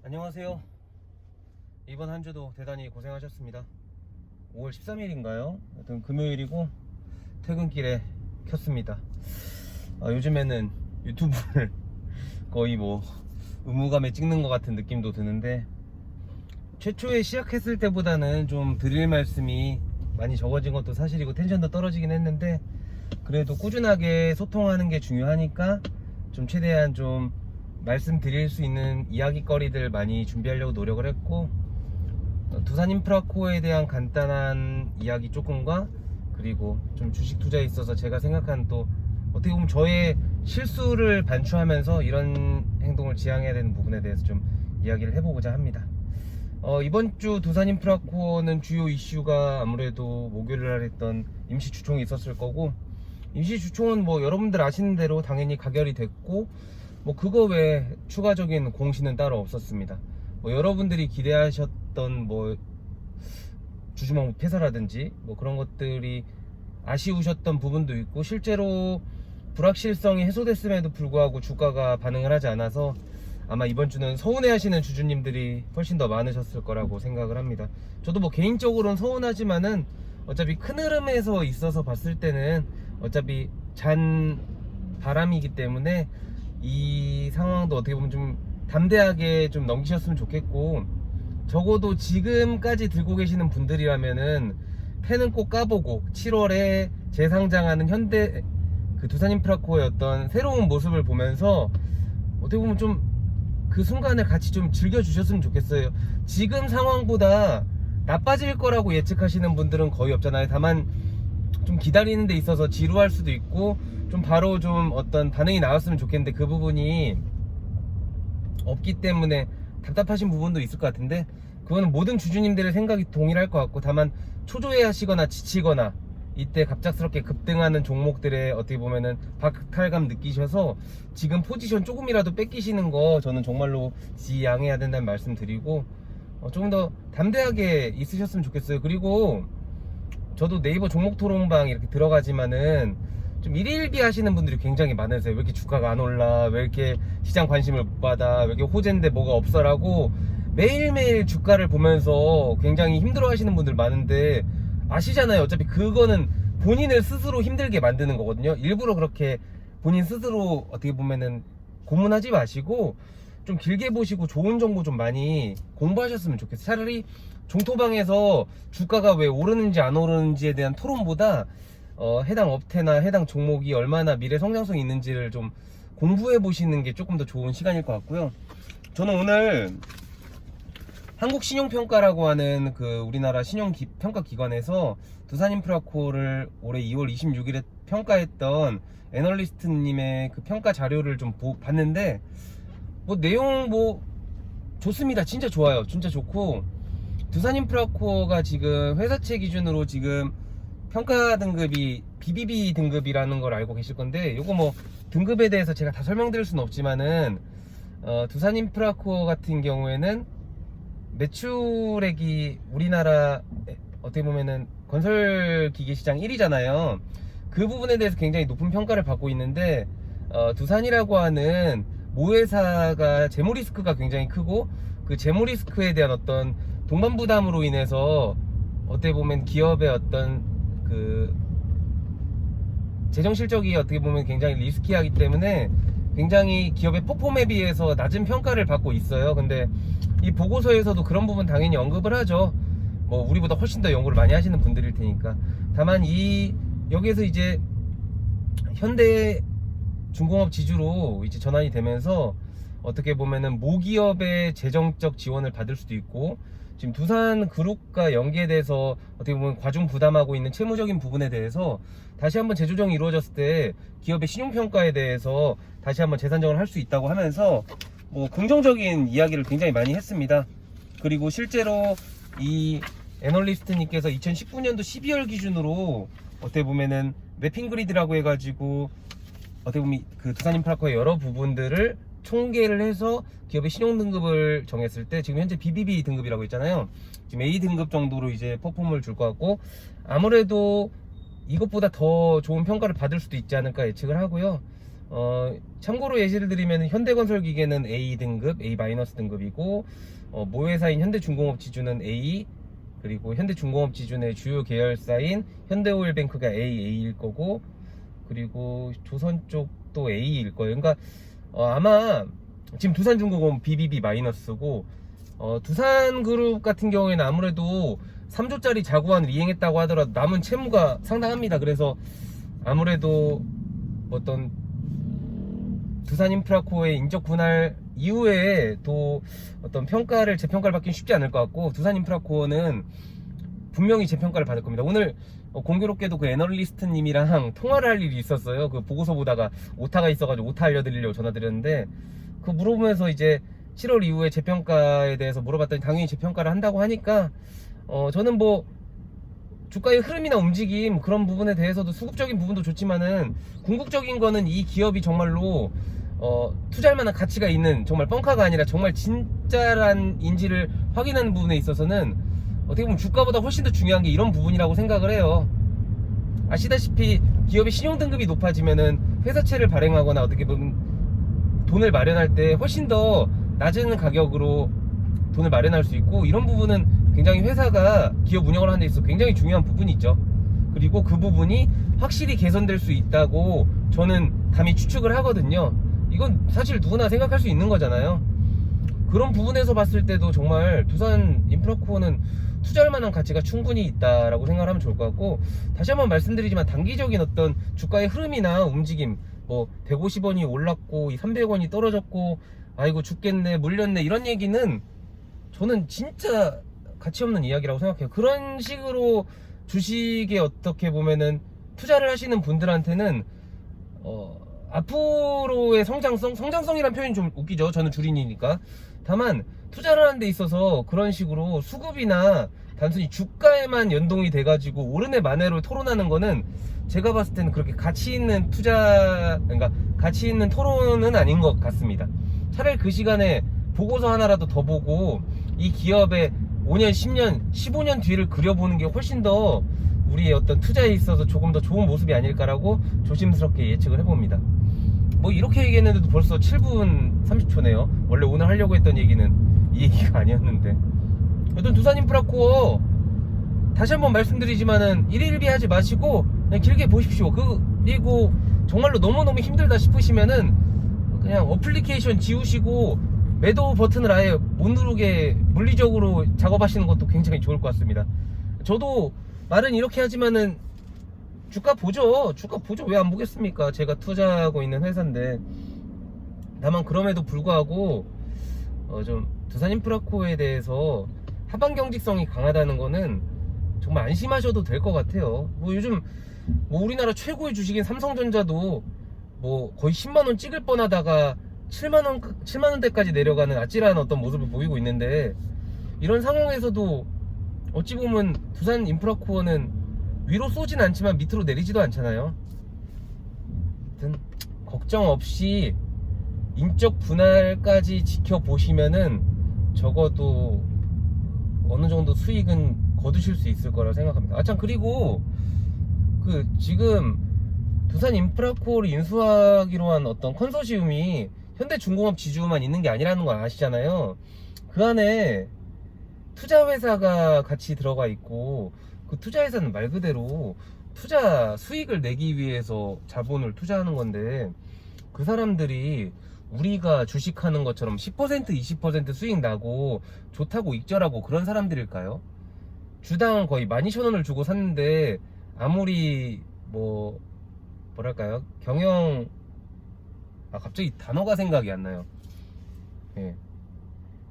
안녕하세요. 이번 한 주도 대단히 고생하셨습니다. 5월 13일인가요? 하여튼 금요일이고 퇴근길에 켰습니다. 요즘에는 유튜브를 거의 뭐 의무감에 찍는 것 같은 느낌도 드는데, 최초에 시작했을 때보다는 좀 드릴 말씀이 많이 적어진 것도 사실이고 텐션도 떨어지긴 했는데, 그래도 꾸준하게 소통하는 게 중요하니까 좀 최대한 좀 말씀드릴 수 있는 이야기거리들 많이 준비하려고 노력을 했고, 두산 인프라코어에 대한 간단한 이야기 조금과, 그리고 좀 주식 투자에 있어서 제가 생각한, 또 어떻게 보면 저의 실수를 반추하면서 이런 행동을 지양해야 되는 부분에 대해서 좀 이야기를 해보고자 합니다. 이번 주 두산 인프라코어는 주요 이슈가 아무래도 목요일 날 했던 임시주총이 있었을 거고, 임시주총은 뭐 여러분들 아시는 대로 당연히 가결이 됐고, 뭐 그거 외에 추가적인 공시는 따로 없었습니다. 뭐 여러분들이 기대하셨던 뭐 주주망부 폐사라든지 뭐 그런 것들이 아쉬우셨던 부분도 있고, 실제로 불확실성이 해소됐음에도 불구하고 주가가 반응을 하지 않아서 아마 이번 주는 서운해하시는 주주님들이 훨씬 더 많으셨을 거라고 생각을 합니다. 저도 뭐 개인적으로는 서운하지만은 어차피 큰 흐름에서 있어서 봤을 때는 어차피 잔 바람이기 때문에 이 상황도 어떻게 보면 좀 담대하게 좀 넘기셨으면 좋겠고, 적어도 지금까지 들고 계시는 분들이라면은 펜은 꼭 까보고 7월에 재상장하는 현대 그 두산인프라코어의 어떤 새로운 모습을 보면서 어떻게 보면 좀 그 순간을 같이 좀 즐겨주셨으면 좋겠어요. 지금 상황보다 나빠질 거라고 예측하시는 분들은 거의 없잖아요. 다만 좀 기다리는 데 있어서 지루할 수도 있고, 좀 바로 좀 어떤 반응이 나왔으면 좋겠는데 그 부분이 없기 때문에 답답하신 부분도 있을 것 같은데, 그거는 모든 주주님들의 생각이 동일할 것 같고, 다만 초조해 하시거나 지치거나 이때 갑작스럽게 급등하는 종목들에 어떻게 보면은 박탈감 느끼셔서 지금 포지션 조금이라도 뺏기시는 거 저는 정말로 지양해야 된다는 말씀 드리고, 조금 더 담대하게 있으셨으면 좋겠어요. 그리고 저도 네이버 종목 토론방 이렇게 들어가지만은 좀 일일비 하시는 분들이 굉장히 많으세요. 왜 이렇게 주가가 안 올라, 왜 이렇게 시장 관심을 못 받아, 왜 이렇게 호재인데 뭐가 없어라고 매일매일 주가를 보면서 굉장히 힘들어 하시는 분들 많은데, 아시잖아요. 어차피 그거는 본인을 스스로 힘들게 만드는 거거든요. 일부러 그렇게 본인 스스로 어떻게 보면은 고문하지 마시고 좀 길게 보시고 좋은 정보 좀 많이 공부하셨으면 좋겠어요. 차라리 종토방에서 주가가 왜 오르는지 안 오르는지에 대한 토론보다 해당 업태나 해당 종목이 얼마나 미래 성장성이 있는지를 좀 공부해 보시는 게 조금 더 좋은 시간일 것 같고요. 저는 오늘 한국신용평가라고 하는 그 우리나라 신용평가기관에서 두산인프라코어를 올해 2월 26일에 평가했던 애널리스트님의 그 평가 자료를 좀 봤는데, 뭐 내용 뭐 좋습니다. 진짜 좋아요. 진짜 좋고, 두산인프라코어가 지금 회사채 기준으로 지금 평가 등급이 BBB 등급이라는 걸 알고 계실 건데, 요거 뭐 등급에 대해서 제가 다 설명드릴 수는 없지만은 두산인프라코어 같은 경우에는 매출액이 우리나라 어떻게 보면은 건설기계 시장 1위잖아요. 그 부분에 대해서 굉장히 높은 평가를 받고 있는데, 두산이라고 하는 모회사가 재무 리스크가 굉장히 크고, 그 재무 리스크에 대한 어떤 동반 부담으로 인해서 어떻게 보면 기업의 어떤 그 재정 실적이 어떻게 보면 굉장히 리스키하기 때문에 굉장히 기업의 퍼폼에 비해서 낮은 평가를 받고 있어요. 근데 이 보고서에서도 그런 부분 당연히 언급을 하죠. 뭐 우리보다 훨씬 더 연구를 많이 하시는 분들일 테니까. 다만 여기에서 이제 현대 중공업 지주로 이제 전환이 되면서 어떻게 보면은 모기업의 재정적 지원을 받을 수도 있고, 지금 두산 그룹과 연계돼서 어떻게 보면 과중 부담하고 있는 채무적인 부분에 대해서 다시 한번 재조정이 이루어졌을 때 기업의 신용평가에 대해서 다시 한번 재산정을 할 수 있다고 하면서 뭐 긍정적인 이야기를 굉장히 많이 했습니다. 그리고 실제로 이 애널리스트님께서 2019년도 12월 기준으로 어떻게 보면은 매핑 그리드라고 해가지고 어떻게 보면 그 두산인프라코어의 여러 부분들을 총계를 해서 기업의 신용 등급을 정했을 때 지금 현재 BBB 등급이라고 있잖아요. 지금 A 등급 정도로 이제 퍼폼을 줄 것 같고, 아무래도 이것보다 더 좋은 평가를 받을 수도 있지 않을까 예측을 하고요. 참고로 예시를 드리면 현대건설기계는 A 등급, A- 등급이고 모회사인 현대중공업 지주는 A, 그리고 현대중공업 지주의 주요 계열사인 현대오일뱅크가 A일 거고, 그리고 조선 쪽도 A일 거예요. 그러니까 아마 지금 두산중공업은 BBB-고 두산그룹 같은 경우에는 아무래도 3조짜리 자구안을 이행했다고 하더라도 남은 채무가 상당합니다. 그래서 아무래도 어떤 두산인프라코의 인적 분할 이후에 또 어떤 재평가를 받기는 쉽지 않을 것 같고, 두산인프라코는 분명히 재평가를 받을 겁니다. 오늘 공교롭게도 그 애널리스트님이랑 통화를 할 일이 있었어요. 그 보고서 보다가 오타가 있어가지고 오타 알려드리려고 전화드렸는데, 그 물어보면서 이제 7월 이후에 재평가에 대해서 물어봤더니 당연히 재평가를 한다고 하니까 저는 뭐 주가의 흐름이나 움직임 그런 부분에 대해서도 수급적인 부분도 좋지만은 궁극적인 거는 이 기업이 정말로 투자할 만한 가치가 있는, 정말 뻥카가 아니라 정말 진짜란 인지를 확인하는 부분에 있어서는 어떻게 보면 주가보다 훨씬 더 중요한 게 이런 부분이라고 생각을 해요. 아시다시피 기업의 신용등급이 높아지면은 회사채를 발행하거나 어떻게 보면 돈을 마련할 때 훨씬 더 낮은 가격으로 돈을 마련할 수 있고, 이런 부분은 굉장히 회사가 기업 운영을 하는 데 있어서 굉장히 중요한 부분이죠. 그리고 그 부분이 확실히 개선될 수 있다고 저는 감히 추측을 하거든요. 이건 사실 누구나 생각할 수 있는 거잖아요. 그런 부분에서 봤을 때도 정말 두산인프라코어는 투자할 만한 가치가 충분히 있다라고 생각을 하면 좋을 것 같고, 다시 한번 말씀드리지만 단기적인 어떤 주가의 흐름이나 움직임, 뭐 150원이 올랐고 300원이 떨어졌고 아이고 죽겠네 물렸네 이런 얘기는 저는 진짜 가치 없는 이야기라고 생각해요. 그런 식으로 주식에 어떻게 보면은 투자를 하시는 분들한테는 앞으로의 성장성이란 표현이 좀 웃기죠. 저는 주린이니까. 다만 투자를 하는 데 있어서 그런 식으로 수급이나 단순히 주가에만 연동이 돼가지고 오르네 마네로 토론하는 거는 제가 봤을 때는 그렇게 가치 있는 그러니까 가치 있는 토론은 아닌 것 같습니다. 차라리 그 시간에 보고서 하나라도 더 보고 이 기업의 5년, 10년, 15년 뒤를 그려보는 게 훨씬 더 우리의 어떤 투자에 있어서 조금 더 좋은 모습이 아닐까라고 조심스럽게 예측을 해봅니다. 뭐 이렇게 얘기했는데도 벌써 7분 30초네요. 원래 오늘 하려고 했던 얘기는 이 얘기가 아니었는데, 여튼 두산인프라코어 다시 한번 말씀드리지만은 일일비 하지 마시고 그냥 길게 보십시오. 그리고 정말로 너무너무 힘들다 싶으시면은 그냥 어플리케이션 지우시고 매도 버튼을 아예 못 누르게 물리적으로 작업하시는 것도 굉장히 좋을 것 같습니다. 저도 말은 이렇게 하지만은 주가 보죠. 왜 안 보겠습니까? 제가 투자하고 있는 회사인데. 다만 그럼에도 불구하고 좀 두산인프라코에 대해서 하방 경직성이 강하다는 거는 정말 안심하셔도 될 것 같아요. 뭐 요즘 뭐 우리나라 최고의 주식인 삼성전자도 뭐 거의 10만원 찍을 뻔하다가 7만원대까지 내려가는 아찔한 어떤 모습을 보이고 있는데, 이런 상황에서도 어찌 보면 두산인프라코어는 위로 쏘진 않지만 밑으로 내리지도 않잖아요. 하여튼 걱정 없이 인적 분할까지 지켜보시면은 적어도 어느 정도 수익은 거두실 수 있을 거라 생각합니다. 아 참, 그리고 그 지금 두산인프라코어를 인수하기로 한 어떤 컨소시움이 현대중공업 지주만 있는 게 아니라는 거 아시잖아요. 그 안에 투자회사가 같이 들어가 있고, 그 투자회사는 말 그대로 투자 수익을 내기 위해서 자본을 투자하는 건데, 그 사람들이 우리가 주식하는 것처럼 10% 20% 수익 나고 좋다고 익절하고 그런 사람들일까요? 주당 거의 12,000원을 주고 샀는데 아무리 뭐랄까요, 갑자기 단어가 생각이 안 나요. 예.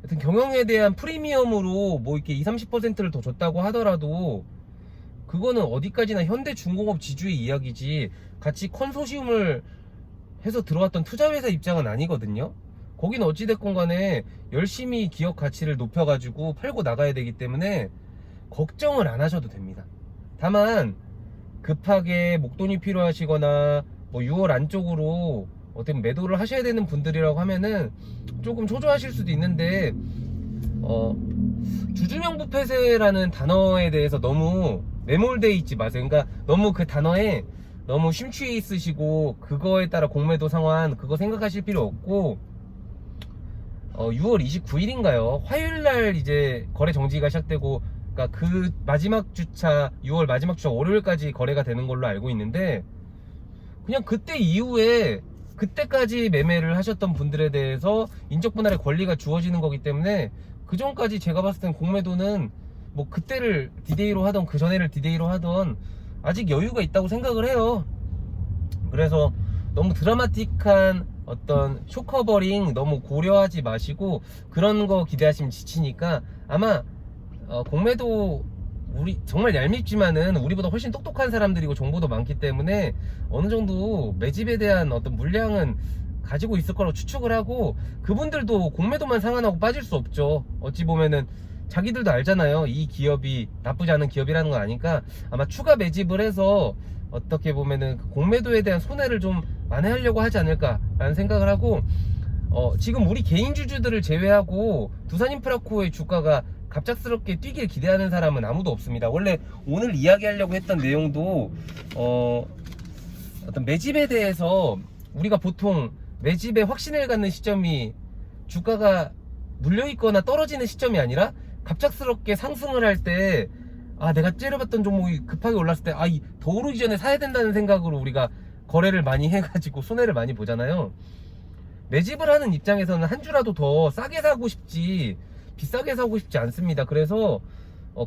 하여튼 경영에 대한 프리미엄으로 뭐 이렇게 20-30%를 더 줬다고 하더라도 그거는 어디까지나 현대중공업 지주의 이야기지 같이 컨소시움을 해서 들어왔던 투자회사 입장은 아니거든요. 거기는 어찌됐건 간에 열심히 기업 가치를 높여가지고 팔고 나가야 되기 때문에 걱정을 안 하셔도 됩니다. 다만 급하게 목돈이 필요하시거나 뭐 6월 안쪽으로 어떻게 매도를 하셔야 되는 분들이라고 하면은 조금 초조하실 수도 있는데, 주주명부 폐쇄라는 단어에 대해서 너무 매몰되어 있지 마세요. 그러니까 너무 그 단어에 너무 심취해 있으시고 그거에 따라 공매도 상환 그거 생각하실 필요 없고 6월 29일인가요? 화요일날 이제 거래 정지가 시작되고, 그러니까 그 마지막 주차 6월 마지막 주차 월요일까지 거래가 되는 걸로 알고 있는데, 그냥 그때 이후에 그때까지 매매를 하셨던 분들에 대해서 인적 분할의 권리가 주어지는 거기 때문에 그 전까지 제가 봤을 땐 공매도는 뭐 그때를 디데이로 하던 그 전에를 디데이로 하던 아직 여유가 있다고 생각을 해요. 그래서 너무 드라마틱한 어떤 쇼커버링 너무 고려하지 마시고 그런 거 기대하시면 지치니까 아마 공매도 우리 정말 얄밉지만은 우리보다 훨씬 똑똑한 사람들이고 정보도 많기 때문에 어느 정도 매집에 대한 어떤 물량은 가지고 있을 거라고 추측을 하고, 그분들도 공매도만 상환하고 빠질 수 없죠. 어찌 보면은 자기들도 알잖아요. 이 기업이 나쁘지 않은 기업이라는 거 아니까 아마 추가 매집을 해서 어떻게 보면은 그 공매도에 대한 손해를 좀 만회하려고 하지 않을까라는 생각을 하고, 지금 우리 개인 주주들을 제외하고 두산인프라코의 주가가 갑작스럽게 뛰길 기대하는 사람은 아무도 없습니다. 원래 오늘 이야기하려고 했던 내용도 어떤 매집에 대해서 우리가 보통 매집에 확신을 갖는 시점이 주가가 물려있거나 떨어지는 시점이 아니라 갑작스럽게 상승을 할 때, 내가 째려봤던 종목이 급하게 올랐을 때 더 오르기 전에 사야 된다는 생각으로 우리가 거래를 많이 해가지고 손해를 많이 보잖아요. 매집을 하는 입장에서는 한 주라도 더 싸게 사고 싶지 비싸게 사고 싶지 않습니다. 그래서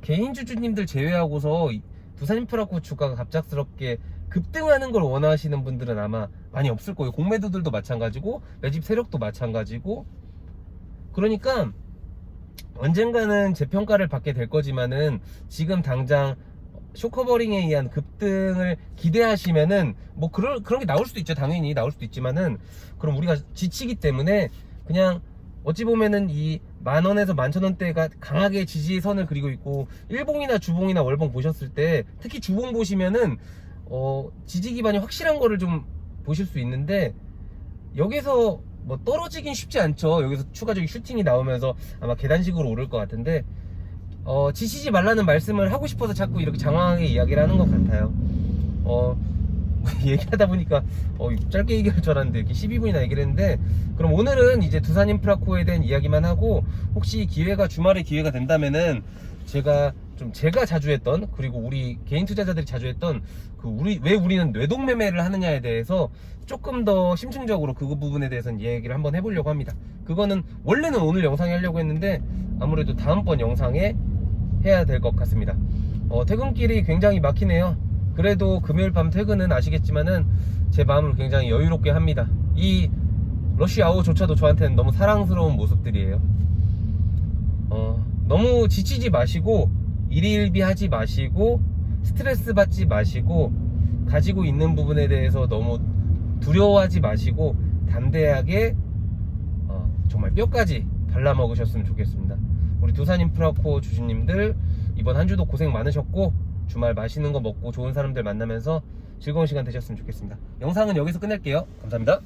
개인 주주님들 제외하고서 두산인프라코 주가가 갑작스럽게 급등하는 걸 원하시는 분들은 아마 많이 없을 거예요. 공매도들도 마찬가지고 매집 세력도 마찬가지고. 그러니까 언젠가는 재평가를 받게 될 거지만은 지금 당장 쇼커버링에 의한 급등을 기대하시면은 뭐 그런 게 나올 수도 있죠. 당연히 나올 수도 있지만은 그럼 우리가 지치기 때문에 그냥 어찌 보면은 이 10,000원에서 11,000원대가 강하게 지지선을 그리고 있고, 일봉이나 주봉이나 월봉 보셨을 때 특히 주봉 보시면은 지지 기반이 확실한 거를 좀 보실 수 있는데, 여기서 뭐 떨어지긴 쉽지 않죠. 여기서 추가적인 슈팅이 나오면서 아마 계단식으로 오를 것 같은데, 지치지 말라는 말씀을 하고 싶어서 자꾸 이렇게 장황하게 이야기를 하는 것 같아요. 얘기하다 보니까 짧게 얘기할 줄 알았는데 이렇게 12분이나 얘기를 했는데, 그럼 오늘은 이제 두산인프라코에 대한 이야기만 하고, 혹시 주말에 기회가 된다면은 제가 자주 했던, 그리고 우리 개인 투자자들이 자주 했던 왜 우리는 뇌동매매를 하느냐에 대해서 조금 더 심층적으로 그 부분에 대해서는 얘기를 한번 해보려고 합니다. 그거는 원래는 오늘 영상에 하려고 했는데 아무래도 다음번 영상에 해야 될 것 같습니다. 퇴근길이 굉장히 막히네요. 그래도 금요일 밤 퇴근은 아시겠지만은 제 마음을 굉장히 여유롭게 합니다. 이 러쉬아워조차도 저한테는 너무 사랑스러운 모습들이에요. 너무 지치지 마시고 일희일비하지 마시고 스트레스 받지 마시고 가지고 있는 부분에 대해서 너무 두려워하지 마시고 담대하게 정말 뼈까지 발라먹으셨으면 좋겠습니다. 우리 두산인프라코 주주님들 이번 한 주도 고생 많으셨고, 주말 맛있는 거 먹고 좋은 사람들 만나면서 즐거운 시간 되셨으면 좋겠습니다. 영상은 여기서 끝낼게요. 감사합니다.